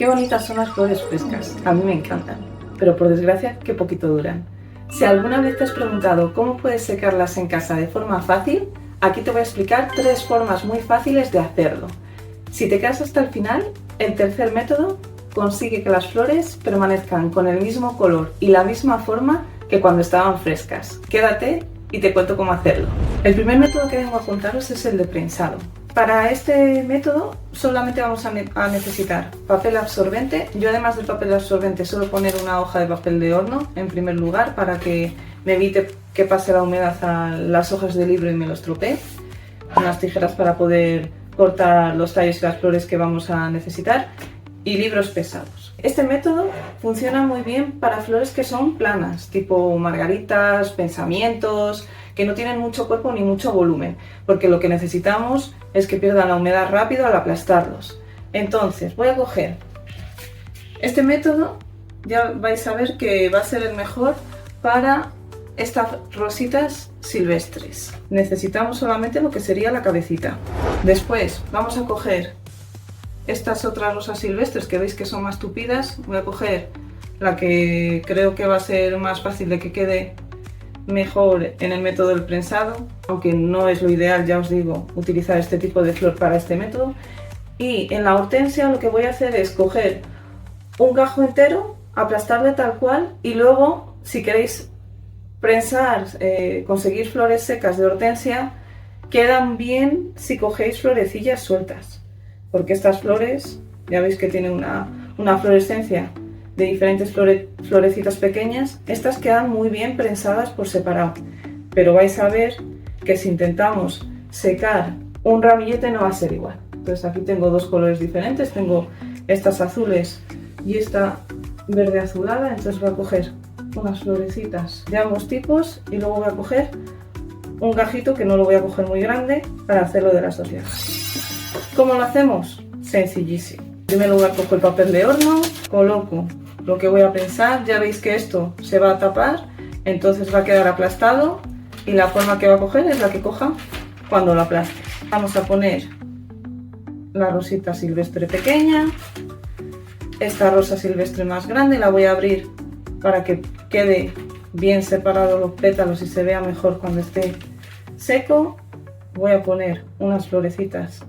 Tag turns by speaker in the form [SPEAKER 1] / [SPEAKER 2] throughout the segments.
[SPEAKER 1] Qué bonitas son las flores frescas, a mí me encantan, pero por desgracia qué poquito duran. Si alguna vez te has preguntado cómo puedes secarlas en casa de forma fácil, aquí te voy a explicar 3 formas muy fáciles de hacerlo. Si te quedas hasta el final, el tercer método consigue que las flores permanezcan con el mismo color y la misma forma que cuando estaban frescas. Quédate y te cuento cómo hacerlo. El primer método que vengo a contaros es el de prensado. Para este método solamente vamos a necesitar papel absorbente. Yo además del papel absorbente suelo poner una hoja de papel de horno en primer lugar para que me evite que pase la humedad a las hojas del libro y me lo estropee. Unas tijeras para poder cortar los tallos y las flores que vamos a necesitar y libros pesados. Este método funciona muy bien para flores que son planas, tipo margaritas, pensamientos, que no tienen mucho cuerpo ni mucho volumen, porque lo que necesitamos es que pierdan la humedad rápido al aplastarlos. Entonces voy a coger este método, ya vais a ver que va a ser el mejor para estas rositas silvestres. Necesitamos solamente lo que sería la cabecita. Después vamos a coger estas otras rosas silvestres que veis que son más tupidas. Voy a coger la que creo que va a ser más fácil de que quede mejor en el método del prensado, aunque no es lo ideal, ya os digo, utilizar este tipo de flor para este método. Y en la hortensia lo que voy a hacer es coger un gajo entero, aplastarle tal cual y luego, si queréis prensar, conseguir flores secas de hortensia, quedan bien si cogéis florecillas sueltas, porque estas flores, ya veis que tienen una fluorescencia de diferentes florecitas pequeñas. Estas quedan muy bien prensadas por separado, pero vais a ver que si intentamos secar un ramillete no va a ser igual. Entonces aquí tengo dos colores diferentes, tengo estas azules y esta verde azulada. Entonces voy a coger unas florecitas de ambos tipos y luego voy a coger un gajito que no lo voy a coger muy grande para hacerlo de las dos llagas. ¿Cómo lo hacemos? Sencillísimo. En primer lugar cojo el papel de horno, coloco lo que voy a prensar. Ya veis que esto se va a tapar, entonces va a quedar aplastado y la forma que va a coger es la que coja cuando lo aplaste. Vamos a poner la rosita silvestre pequeña, esta rosa silvestre más grande la voy a abrir para que quede bien separados los pétalos y se vea mejor cuando esté seco. Voy a poner unas florecitas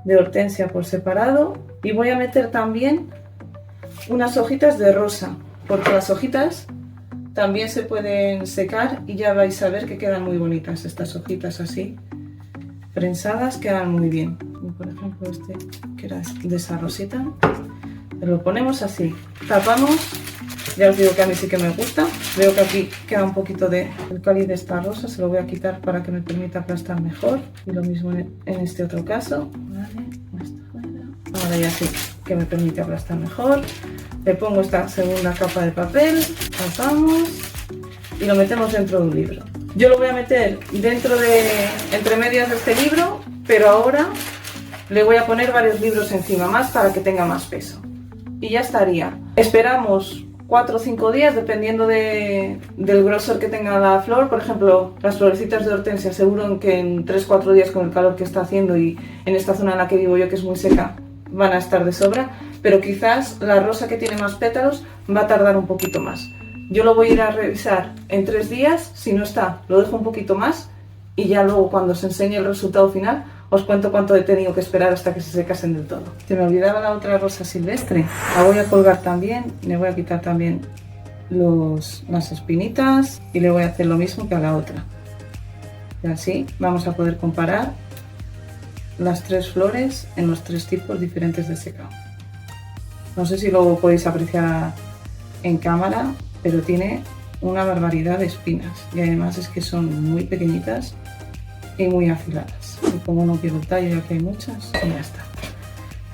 [SPEAKER 1] de hortensia por separado y voy a meter también unas hojitas de rosa, porque las hojitas también se pueden secar y ya vais a ver que quedan muy bonitas. Estas hojitas así prensadas quedan muy bien. Y por ejemplo este que era de esa rosita, lo ponemos así, tapamos. Ya os digo que a mí sí que me gusta. Veo que aquí queda un poquito del cáliz de esta rosa, se lo voy a quitar para que me permita aplastar mejor. Y lo mismo en este otro caso. Vale, está fuera. Ahora ya sí que me permite aplastar mejor. Le pongo esta segunda capa de papel, tapamos y lo metemos dentro de un libro. Yo lo voy a meter entre medias de este libro, pero ahora le voy a poner varios libros encima más para que tenga más peso. Y ya estaría. Esperamos 4 o 5 días dependiendo del grosor que tenga la flor. Por ejemplo, las florecitas de hortensia seguro que en 3-4 días con el calor que está haciendo y en esta zona en la que vivo yo, que es muy seca, van a estar de sobra, pero quizás la rosa que tiene más pétalos va a tardar un poquito más. Yo lo voy a ir a revisar en 3 días, si no está lo dejo un poquito más y ya luego cuando os enseñe el resultado final os cuento cuánto he tenido que esperar hasta que se secasen del todo. Se me olvidaba la otra rosa silvestre, la voy a colgar también, le voy a quitar también las espinitas y le voy a hacer lo mismo que a la otra. Y así vamos a poder comparar las 3 flores en los 3 tipos diferentes de secado. No sé si lo podéis apreciar en cámara, pero tiene una barbaridad de espinas y además es que son muy pequeñitas y muy afiladas. Y como no quiero el tallo, ya que hay muchas, y ya está.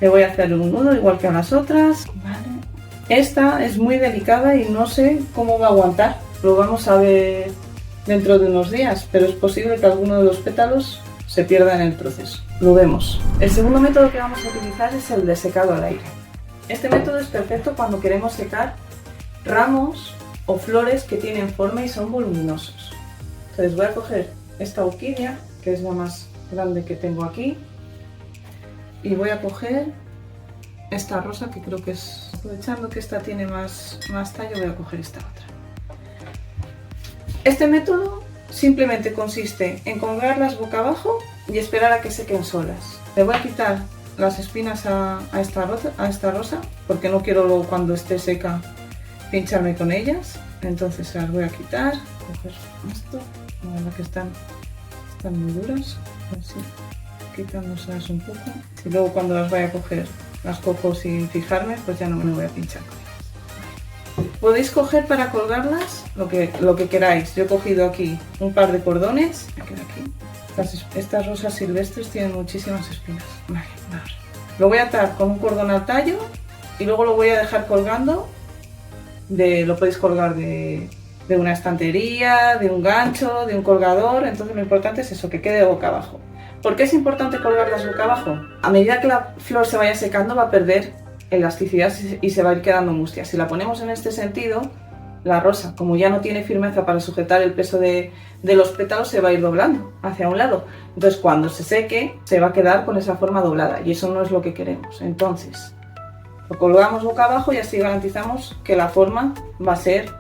[SPEAKER 1] Le voy a hacer un nudo igual que a las otras. Vale. Esta es muy delicada y no sé cómo va a aguantar. Lo vamos a ver dentro de unos días, pero es posible que alguno de los pétalos se pierda en el proceso. Lo vemos. El segundo método que vamos a utilizar es el de secado al aire. Este método es perfecto cuando queremos secar ramos o flores que tienen forma y son voluminosos. Entonces voy a coger esta orquídea, que es la más grande que tengo aquí, y voy a coger esta rosa, que creo que es, aprovechando que esta tiene más tallo, voy a coger esta otra. Este método simplemente consiste en colgarlas boca abajo y esperar a que sequen solas. Le voy a quitar las espinas a esta rosa, porque no quiero luego cuando esté seca pincharme con ellas. Entonces se las voy a quitar, coger esto, la verdad que están muy duras, así, quitándoselas un poco. Y luego cuando las vaya a coger las cojo sin fijarme, pues ya no me voy a pinchar con ellas. Podéis coger para colgarlas lo que queráis. Yo he cogido aquí un par de cordones, estas rosas silvestres tienen muchísimas espinas. Vale. Lo voy a atar con un cordón al tallo y luego lo voy a dejar colgando. Lo podéis colgar de una estantería, de un gancho, de un colgador. Entonces lo importante es eso, que quede boca abajo. ¿Por qué es importante colgarlas boca abajo? A medida que la flor se vaya secando va a perder elasticidad y se va a ir quedando mustia. Si la ponemos en este sentido, la rosa, como ya no tiene firmeza para sujetar el peso de los pétalos, se va a ir doblando hacia un lado. Entonces cuando se seque se va a quedar con esa forma doblada y eso no es lo que queremos. Entonces lo colgamos boca abajo y así garantizamos que la forma va a ser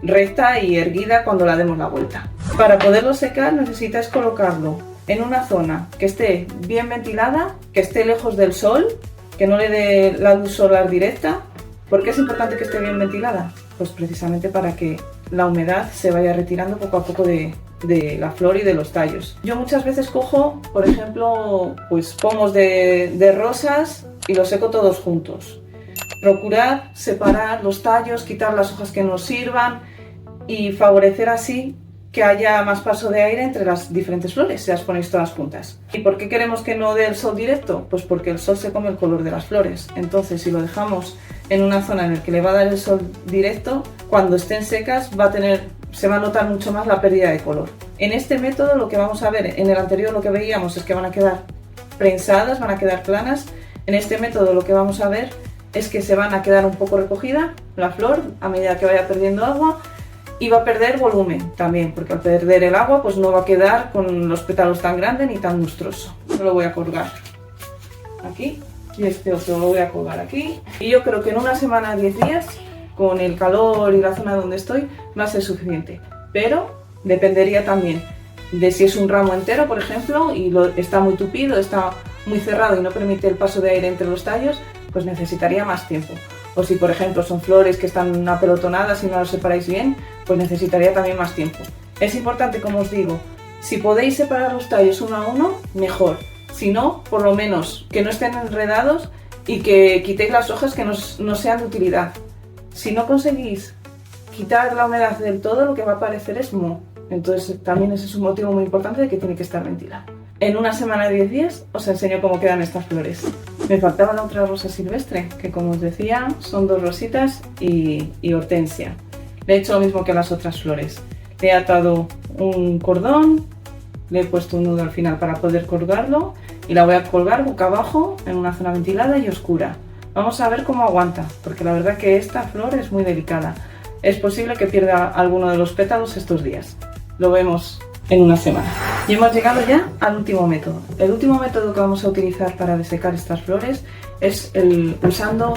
[SPEAKER 1] recta y erguida cuando la demos la vuelta. Para poderlo secar necesitáis colocarlo en una zona que esté bien ventilada, que esté lejos del sol, que no le dé la luz solar directa. ¿Por qué es importante que esté bien ventilada? Pues precisamente para que la humedad se vaya retirando poco a poco de la flor y de los tallos. Yo muchas veces cojo, por ejemplo, pues pomos de rosas y los seco todos juntos. Procurad separar los tallos, quitar las hojas que nos sirvan y favorecer así que haya más paso de aire entre las diferentes flores si las ponéis todas juntas. ¿Y por qué queremos que no dé el sol directo? Pues porque el sol se come el color de las flores. Entonces, si lo dejamos en una zona en la que le va a dar el sol directo, cuando estén secas se va a notar mucho más la pérdida de color. En este método lo que vamos a ver, en el anterior lo que veíamos es que van a quedar prensadas, van a quedar planas. En este método lo que vamos a ver es que se van a quedar un poco recogida la flor a medida que vaya perdiendo agua. Y va a perder volumen también, porque al perder el agua pues no va a quedar con los pétalos tan grandes ni tan lustroso. Lo voy a colgar aquí y este otro lo voy a colgar aquí. Y yo creo que en una semana, 10 días, con el calor y la zona donde estoy, va a ser suficiente. Pero dependería también de si es un ramo entero, por ejemplo, y está muy tupido, está muy cerrado y no permite el paso de aire entre los tallos, pues necesitaría más tiempo. O si por ejemplo son flores que están apelotonadas y no las separáis bien, pues necesitaría también más tiempo. Es importante, como os digo, si podéis separar los tallos uno a uno, mejor. Si no, por lo menos que no estén enredados y que quitéis las hojas que no sean de utilidad. Si no conseguís quitar la humedad del todo, lo que va a aparecer es moho. Entonces también ese es un motivo muy importante de que tiene que estar ventilado. En una semana de 10 días os enseño cómo quedan estas flores. Me faltaba la otra rosa silvestre, que como os decía son 2 rositas y hortensia. Le he hecho lo mismo que las otras flores. Le he atado un cordón, le he puesto un nudo al final para poder colgarlo y la voy a colgar boca abajo en una zona ventilada y oscura. Vamos a ver cómo aguanta, porque la verdad que esta flor es muy delicada. Es posible que pierda alguno de los pétalos estos días. Lo vemos en una semana. Y hemos llegado ya al último método. El último método que vamos a utilizar para desecar estas flores es usando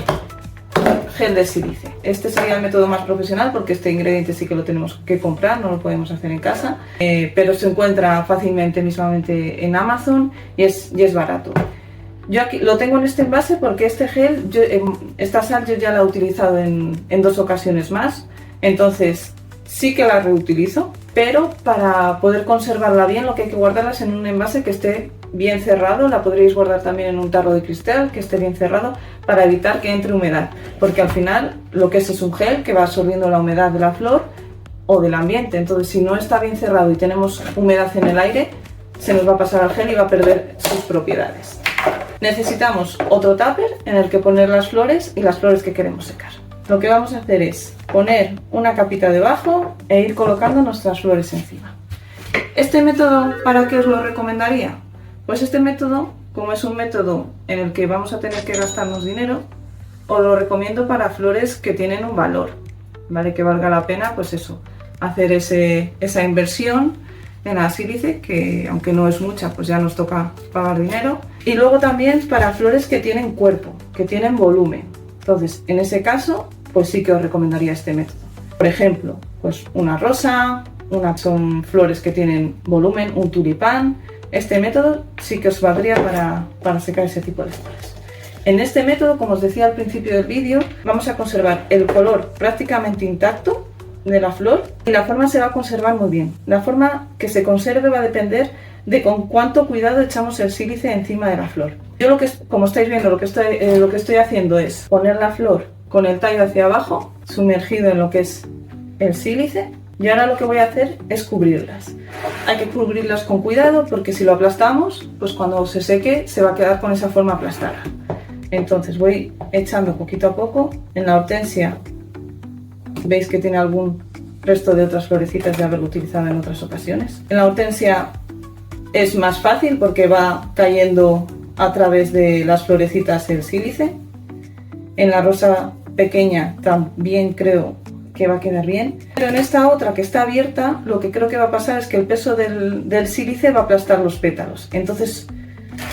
[SPEAKER 1] gel de sílice. Este sería el método más profesional porque este ingrediente sí que lo tenemos que comprar, no lo podemos hacer en casa, pero se encuentra fácilmente mismamente en Amazon y es barato. Yo aquí lo tengo en este envase porque este gel, esta sal yo ya la he utilizado en 2 ocasiones más, entonces sí que la reutilizo, pero para poder conservarla bien lo que hay que guardarla es en un envase que esté bien cerrado. La podréis guardar también en un tarro de cristal que esté bien cerrado para evitar que entre humedad, porque al final lo que es un gel que va absorbiendo la humedad de la flor o del ambiente. Entonces si no está bien cerrado y tenemos humedad en el aire, se nos va a pasar al gel y va a perder sus propiedades. Necesitamos otro tupper en el que poner las flores y las flores que queremos secar. Lo que vamos a hacer es poner una capita debajo e ir colocando nuestras flores encima. ¿Este método para qué os lo recomendaría? Pues este método, como es un método en el que vamos a tener que gastarnos dinero, os lo recomiendo para flores que tienen un valor, ¿vale? Que valga la pena, pues eso, hacer esa inversión en la sílice, que aunque no es mucha, pues ya nos toca pagar dinero. Y luego también para flores que tienen cuerpo, que tienen volumen. Entonces, en ese caso, pues sí que os recomendaría este método. Por ejemplo, pues una rosa, son flores que tienen volumen, un tulipán. Este método sí que os valdría para secar ese tipo de flores. En este método, como os decía al principio del vídeo, vamos a conservar el color prácticamente intacto de la flor y la forma se va a conservar muy bien. La forma que se conserve va a depender de con cuánto cuidado echamos el sílice encima de la flor. Yo como estáis viendo, lo que estoy haciendo es poner la flor con el tallo hacia abajo, sumergido en lo que es el sílice, y ahora lo que voy a hacer es cubrirlas. Hay que cubrirlas con cuidado porque si lo aplastamos, pues cuando se seque se va a quedar con esa forma aplastada. Entonces voy echando poquito a poco. En la hortensia veis que tiene algún resto de otras florecitas de haberlo utilizado en otras ocasiones. En la hortensia es más fácil porque va cayendo a través de las florecitas el sílice. En la rosa pequeña también creo que va a quedar bien. Pero en esta otra que está abierta, lo que creo que va a pasar es que el peso del sílice va a aplastar los pétalos. Entonces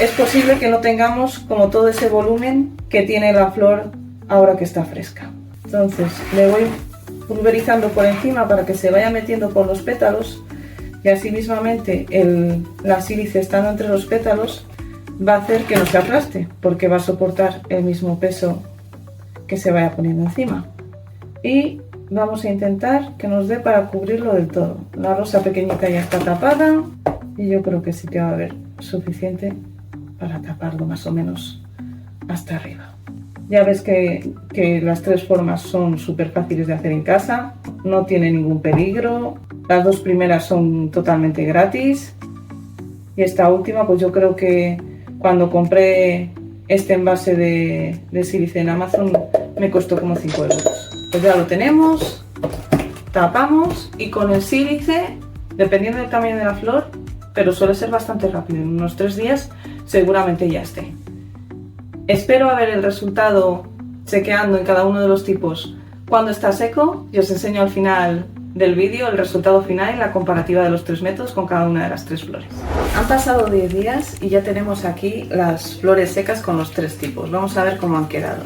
[SPEAKER 1] es posible que no tengamos como todo ese volumen que tiene la flor ahora que está fresca. Entonces le voy pulverizando por encima para que se vaya metiendo con los pétalos y así mismamente la sílice estando entre los pétalos va a hacer que no se aplaste porque va a soportar el mismo peso que se vaya poniendo encima. Y vamos a intentar que nos dé para cubrirlo del todo. La rosa pequeñita ya está tapada y yo creo que sí que va a haber suficiente para taparlo más o menos hasta arriba. Ya ves que las tres formas son súper fáciles de hacer en casa, no tiene ningún peligro. Las dos primeras son totalmente gratis y esta última, pues yo creo que cuando compré este envase de sílice en Amazon me costó como 5 euros. Pues ya lo tenemos, tapamos y con el sílice, dependiendo del tamaño de la flor, pero suele ser bastante rápido, en unos 3 días seguramente ya esté. Espero a ver el resultado sequeando en cada uno de los tipos cuando está seco y os enseño al final del vídeo el resultado final y la comparativa de los 3 métodos con cada una de las 3 flores. Han pasado 10 días y ya tenemos aquí las flores secas con los 3 tipos. Vamos a ver cómo han quedado.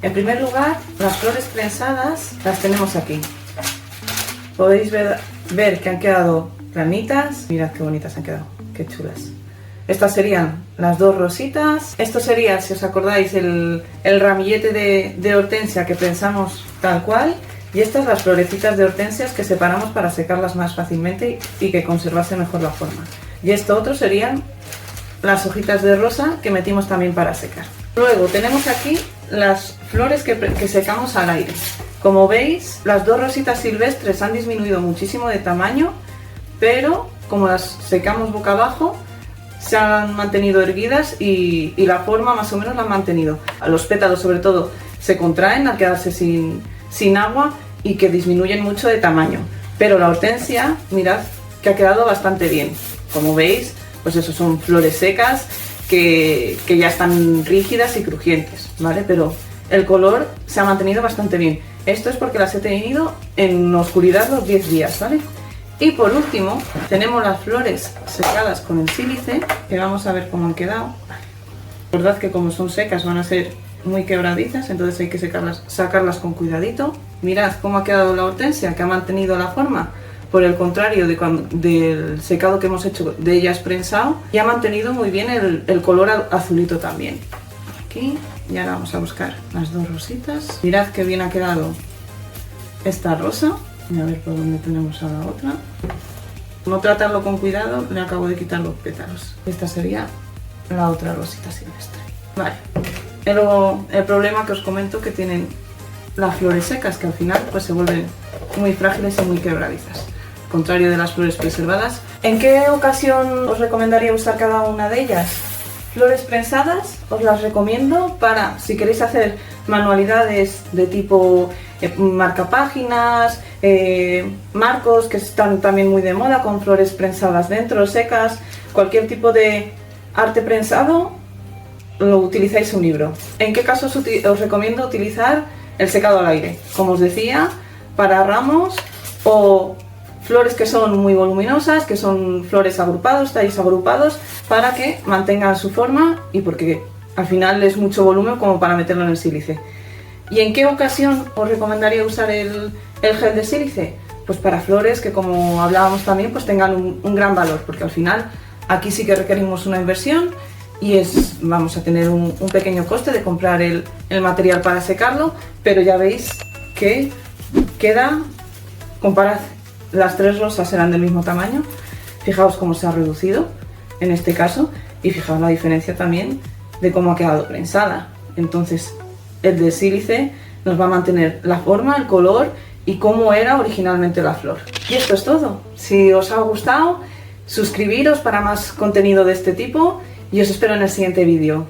[SPEAKER 1] En primer lugar, las flores prensadas las tenemos aquí. Podéis ver que han quedado planitas. Mirad qué bonitas han quedado, qué chulas. Estas serían las 2 rositas. Esto sería, si os acordáis, el ramillete de hortensia que prensamos tal cual. Y estas las florecitas de hortensias que separamos para secarlas más fácilmente y que conservase mejor la forma. Y esto otro serían las hojitas de rosa que metimos también para secar. Luego tenemos aquí las flores que secamos al aire. Como veis, las 2 rositas silvestres han disminuido muchísimo de tamaño, pero como las secamos boca abajo, se han mantenido erguidas y la forma más o menos la han mantenido. Los pétalos sobre todo se contraen al quedarse sin agua y que disminuyen mucho de tamaño. Pero la hortensia, mirad que ha quedado bastante bien. Como veis, pues eso son flores secas que ya están rígidas y crujientes, ¿vale? Pero el color se ha mantenido bastante bien. Esto es porque las he tenido en oscuridad los 10 días, ¿vale? Y por último tenemos las flores secadas con el sílice, que vamos a ver cómo han quedado. Recordad que como son secas van a ser muy quebradizas, entonces hay que sacarlas con cuidadito. Mirad cómo ha quedado la hortensia, que ha mantenido la forma, por el contrario del secado que hemos hecho de ellas prensado, y ha mantenido muy bien el color azulito también. Aquí, y ahora vamos a buscar las 2 rositas. Mirad qué bien ha quedado esta rosa. Y a ver por dónde tenemos a la otra. No tratarlo con cuidado, le acabo de quitar los pétalos. Esta sería la otra rosita silvestre. Vale. Y luego el problema que os comento que tienen las flores secas, que al final pues se vuelven muy frágiles y muy quebradizas. Al contrario de las flores preservadas. ¿En qué ocasión os recomendaría usar cada una de ellas? Flores prensadas os las recomiendo para si queréis hacer manualidades de tipo marcapáginas, marcos que están también muy de moda con flores prensadas dentro, secas, cualquier tipo de arte prensado lo utilizáis un libro. ¿En qué casos os recomiendo utilizar el secado al aire? Como os decía, para ramos o flores que son muy voluminosas, que son flores agrupados, tallos agrupados, para que mantengan su forma y porque al final es mucho volumen como para meterlo en el sílice. ¿Y en qué ocasión os recomendaría usar el gel de sílice? Pues para flores que, como hablábamos también, pues tengan un gran valor, porque al final aquí sí que requerimos una inversión y vamos a tener un pequeño coste de comprar el material para secarlo, pero ya veis que queda, comparad, las tres rosas eran del mismo tamaño, fijaos cómo se ha reducido en este caso y fijaos la diferencia también de cómo ha quedado prensada. Entonces el de sílice nos va a mantener la forma, el color y cómo era originalmente la flor. Y esto es todo. Si os ha gustado, suscribiros para más contenido de este tipo y os espero en el siguiente vídeo.